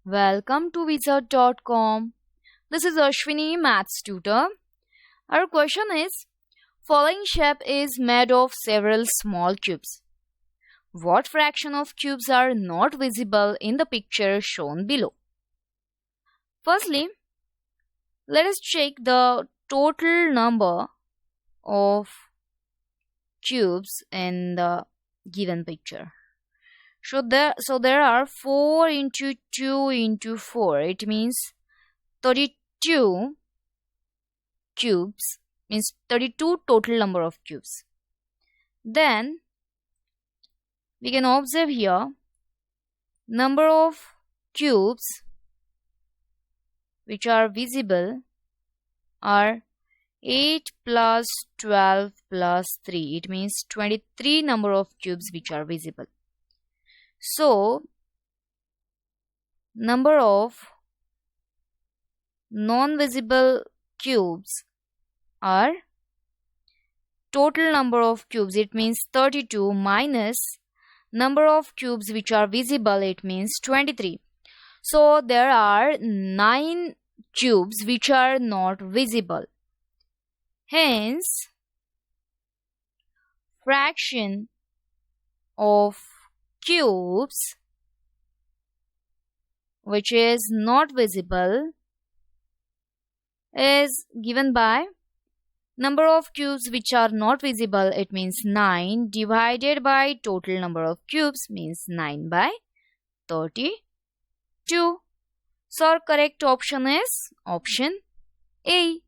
Welcome to Wizard.com. This is Ashwini, Maths tutor. Our question is, following shape is made of several small cubes. What fraction of cubes are not visible in the picture shown below? Firstly, let us check the total number of cubes in the given picture. So there are 4 into 2 into 4. It means 32 cubes, means 32 total number of cubes. Then we can observe here number of cubes which are visible are 8 plus 12 plus 3. It means 23 number of cubes which are visible. So, number of non-visible cubes are total number of cubes. It means 32 minus number of cubes which are visible. It means 23. So, there are 9 cubes which are not visible. Hence, fraction of cubes which is not visible is given by number of cubes which are not visible. It means 9 divided by total number of cubes means 9 by 32. So our correct option is option A.